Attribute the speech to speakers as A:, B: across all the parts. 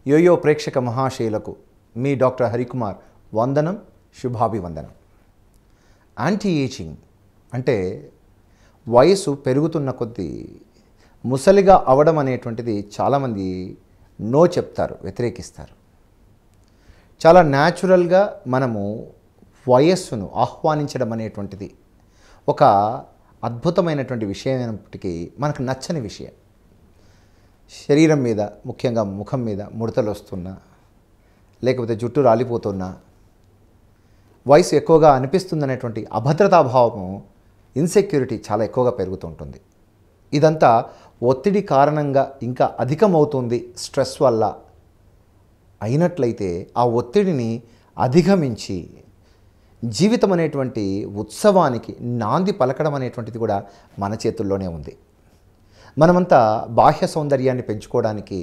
A: Yo-yo ప్రేక్షక మహాశయులకు మీ doctor Hari Kumar వందనం శుభాభివందనం. Anti ageing అంటే వయసు పెరుగుతున్న కొద్దీ ముసలిగా అవడం అనేటువంటిది చాలామంది నో చెప్తారు, వ్యతిరేకిస్తారు. చాలా న్యాచురల్గా మనము వయస్సును ఆహ్వానించడం అనేటువంటిది ఒక అద్భుతమైనటువంటి విషయం అయినప్పటికీ మనకు నచ్చని విషయం. శరీరం మీద, ముఖ్యంగా ముఖం మీద ముడతలు వస్తున్నా, లేకపోతే జుట్టు రాలిపోతున్నా, వయసు ఎక్కువగా అనిపిస్తుందనేటువంటి అభద్రతాభావము, ఇన్సెక్యూరిటీ చాలా ఎక్కువగా పెరుగుతుంటుంది. ఇదంతా ఒత్తిడి కారణంగా ఇంకా అధికమవుతుంది స్ట్రెస్ వల్ల అయినట్లయితే ఆ ఒత్తిడిని అధిగమించి జీవితం అనేటువంటి ఉత్సవానికి నాంది పలకడం అనేటువంటిది కూడా మన చేతుల్లోనే ఉంది. మనమంతా బాహ్య సౌందర్యాన్ని పెంచుకోవడానికి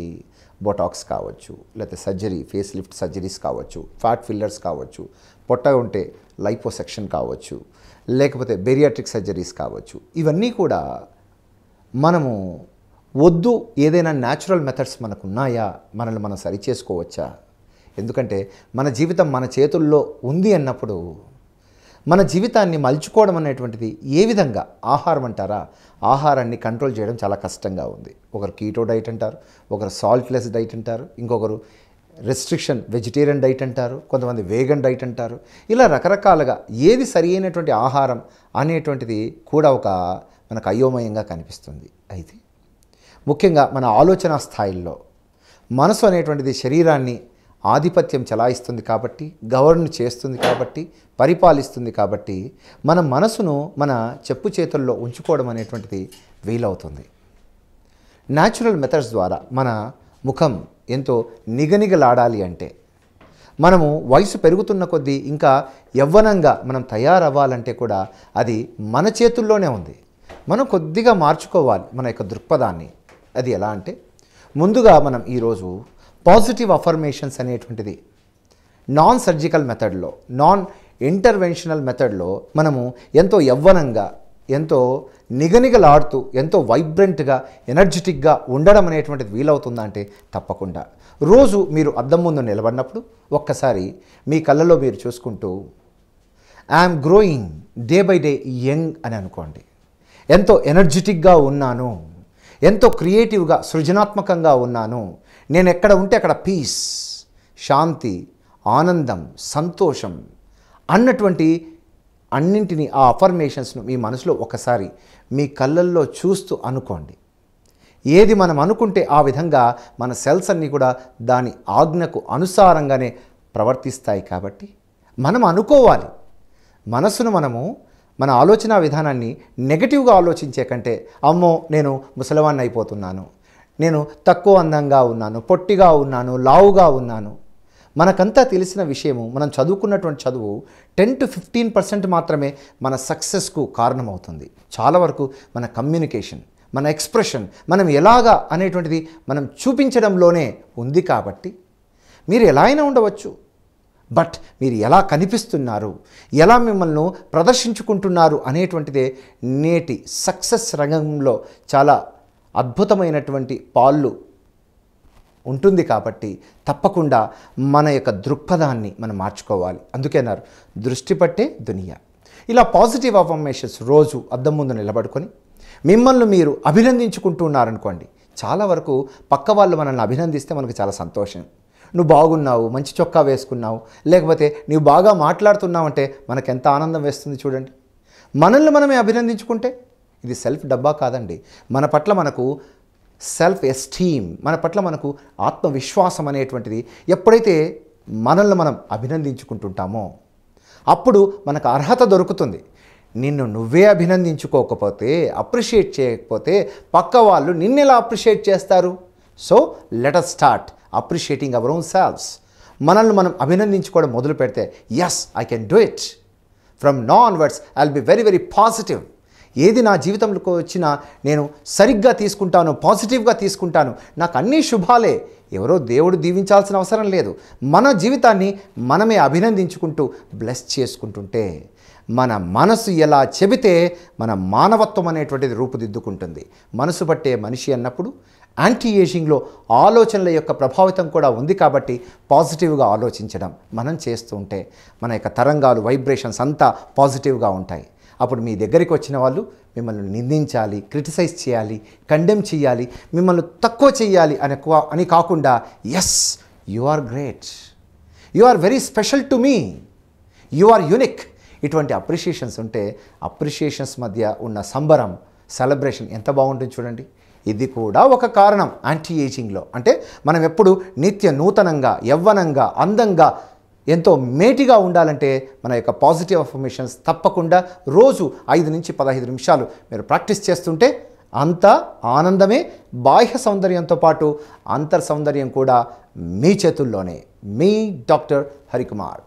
A: బొటాక్స్ కావచ్చు, లేకపోతే సర్జరీ, ఫేస్ లిఫ్ట్ సర్జరీస్ కావచ్చు, ఫ్యాట్ ఫిల్లర్స్ కావచ్చు, పొట్టగా ఉంటే లైపోసెక్షన్ కావచ్చు, లేకపోతే బేరియాట్రిక్ సర్జరీస్ కావచ్చు. ఇవన్నీ కూడా మనము వద్దు, ఏదైనా న్యాచురల్ మెథడ్స్ మనకు ఉన్నాయా, మనల్ని మనం సరిచేసుకోవచ్చా? ఎందుకంటే మన జీవితం మన చేతుల్లో ఉంది అన్నప్పుడు మన జీవితాన్ని మలుచుకోవడం అనేటువంటిది ఏ విధంగా, ఆహారం అంటారా, ఆహారాన్ని కంట్రోల్ చేయడం చాలా కష్టంగా ఉంది. ఒకరు కీటో డైట్ అంటారు, ఒకరు సాల్ట్లెస్ డైట్ అంటారు, ఇంకొకరు రెస్ట్రిక్షన్ వెజిటేరియన్ డైట్ అంటారు, కొంతమంది వేగన్ డైట్ అంటారు. ఇలా రకరకాలుగా ఏది సరి అయినటువంటి ఆహారం అనేటువంటిది కూడా ఒక మనకు అయోమయంగా కనిపిస్తుంది. అయితే ముఖ్యంగా మన ఆలోచన స్థాయిల్లో మనసు అనేటువంటిది శరీరాన్ని ఆధిపత్యం చలాయిస్తుంది కాబట్టి, గవర్న్ చేస్తుంది కాబట్టి, పరిపాలిస్తుంది కాబట్టి మన మనసును మన చెప్పు చేతుల్లో ఉంచుకోవడం అనేటువంటిది వీలవుతుంది. న్యాచురల్ మెథడ్స్ ద్వారా మన ముఖం ఎంతో నిగనిగలాడాలి అంటే, మనము వయసు పెరుగుతున్న కొద్దీ ఇంకా యవ్వనంగా మనం తయారవ్వాలంటే కూడా అది మన చేతుల్లోనే ఉంది. మనం కొద్దిగా మార్చుకోవాలి మన యొక్క దృక్పథాన్ని. అది ఎలా అంటే, ముందుగా మనం ఈరోజు పాజిటివ్ అఫర్మేషన్స్ అనేటువంటిది నాన్ సర్జికల్ మెథడ్లో, నాన్ ఇంటర్వెన్షనల్ మెథడ్లో మనము ఎంతో యవ్వనంగా, ఎంతో నిగనిగలాడుతూ, ఎంతో వైబ్రెంట్గా, ఎనర్జెటిక్గా ఉండడం అనేటువంటిది వీలవుతుందా అంటే తప్పకుండా. రోజు మీరు అద్దం ముందు నిలబడినప్పుడు ఒక్కసారి మీ కళ్ళలో మీరు చూసుకుంటూ I'm growing day by day young అని అనుకోండి. ఎంతో ఎనర్జెటిక్గా ఉన్నాను, ఎంతో క్రియేటివ్గా, సృజనాత్మకంగా ఉన్నాను, నేను ఎక్కడ ఉంటే అక్కడ పీస్, శాంతి, ఆనందం, సంతోషం అన్నటువంటి అన్నింటినీ, ఆ అఫర్మేషన్స్ను మీ మనసులో ఒకసారి మీ కళ్ళల్లో చూస్తూ అనుకోండి. ఏది మనం అనుకుంటే ఆ విధంగా మన సెల్స్ అన్నీ కూడా దాని ఆజ్ఞకు అనుసారంగానే ప్రవర్తిస్తాయి. కాబట్టి మనం అనుకోవాలి. మనసును మనము మన ఆలోచన విధానాన్ని నెగటివ్గా ఆలోచించే కంటే, అమ్మో నేను ముసలివాణ్ణి అయిపోతున్నాను, నేను తక్కువ అందంగా ఉన్నాను, పొట్టిగా ఉన్నాను, లావుగా ఉన్నాను, మనకంతా తెలిసిన విషయము, మనం చదువుకున్నటువంటి చదువు 10 to 15% మాత్రమే మన సక్సెస్కు కారణమవుతుంది. చాలా వరకు మన కమ్యూనికేషన్, మన ఎక్స్ప్రెషన్, మనం ఎలాగా అనేటువంటిది మనం చూపించడంలోనే ఉంది. కాబట్టి మీరు ఎలా అయినా ఉండవచ్చు, బట్ మీరు ఎలా కనిపిస్తున్నారు, ఎలా మిమ్మల్ని ప్రదర్శించుకుంటున్నారు అనేటువంటిదే నేటి సక్సెస్ రంగంలో చాలా అద్భుతమైనటువంటి పాళ్ళు ఉంటుంది. కాబట్టి తప్పకుండా మన యొక్క దృక్పథాన్ని మనం మార్చుకోవాలి. అందుకే అన్నారు, దృష్టి పట్టే దునియా. ఇలా పాజిటివ్ అఫర్మేషన్స్ రోజు అద్దం ముందు నిలబడుకొని మిమ్మల్ని మీరు అభినందించుకుంటున్నారనుకోండి. చాలా వరకు పక్క వాళ్ళు మనల్ని అభినందిస్తే మనకు చాలా సంతోషం. నువ్వు బాగున్నావు, మంచి చొక్కా వేసుకున్నావు, లేకపోతే నువ్వు బాగా మాట్లాడుతున్నావు అంటే మనకు ఎంత ఆనందం వేస్తుంది చూడండి. మనల్ని మనమే అభినందించుకుంటే ఇది సెల్ఫ్ డబ్బా కాదండి. మన పట్ల మనకు సెల్ఫ్ ఎస్టీమ్, మన పట్ల మనకు ఆత్మవిశ్వాసం అనేటువంటిది ఎప్పుడైతే మనల్ని మనం అభినందించుకుంటుంటామో అప్పుడు మనకు అర్హత దొరుకుతుంది. నిన్ను నువ్వే అభినందించుకోకపోతే, అప్రిషియేట్ చేయకపోతే పక్క వాళ్ళు నిన్నెలా అప్రిషియేట్ చేస్తారు? So let us start appreciating our own selves. మనల్ని మనం అభినందించుకోవడం మొదలు పెడితే, yes I can do it, from now onwards I will be very very positive. ఏది నా జీవితంలోకి వచ్చినా నేను సరిగ్గా తీసుకుంటాను, పాజిటివ్గా తీసుకుంటాను, నాకు అన్నీ శుభాలే. ఎవరో దేవుడు దీవించాల్సిన అవసరం లేదు. మన జీవితాన్ని మనమే అభినందించుకుంటూ బ్లెస్ చేసుకుంటుంటే మన మనసు ఎలా చెబితే మన మానవత్వం అనేటువంటిది రూపుదిద్దుకుంటుంది. మనసు పట్టే మనిషి అన్నప్పుడు యాంటీ ఏజింగ్లో ఆలోచనల యొక్క ప్రభావితం కూడా ఉంది కాబట్టి పాజిటివ్గా ఆలోచించడం మనం చేస్తూ ఉంటే మన యొక్క తరంగాలు వైబ్రేషన్స్ అంతా పాజిటివ్గా ఉంటాయి. అప్పుడు మీ దగ్గరికి వచ్చిన వాళ్ళు మిమ్మల్ని నిందించాలి, క్రిటిసైజ్ చేయాలి, కండెమ్ చేయాలి, మిమ్మల్ని తక్కువ చేయాలి అని కాకుండా yes you are great, you are very special to me, you are unique, ఇటువంటి అప్రిషియేషన్స్ ఉంటే అప్రిషియేషన్స్ మధ్య ఉన్న సంబరం, సెలబ్రేషన్ ఎంత బాగుంటుంది చూడండి. ఇది కూడా ఒక కారణం యాంటీ ఏజింగ్లో. అంటే మనం ఎప్పుడు నిత్య నూతనంగా, యవ్వనంగా, అందంగా, ఎంతో మేటిగా ఉండాలంటే మన యొక్క పాజిటివ్ అఫర్మేషన్స్ తప్పకుండా రోజు 5 నుంచి 15 నిమిషాలు మీరు ప్రాక్టీస్ చేస్తుంటే అంత ఆనందమే. బాహ్య సౌందర్యంతో పాటు అంతర్ సౌందర్యం కూడా మీ చేతుల్లోనే. మీ డాక్టర్ హరికుమార్.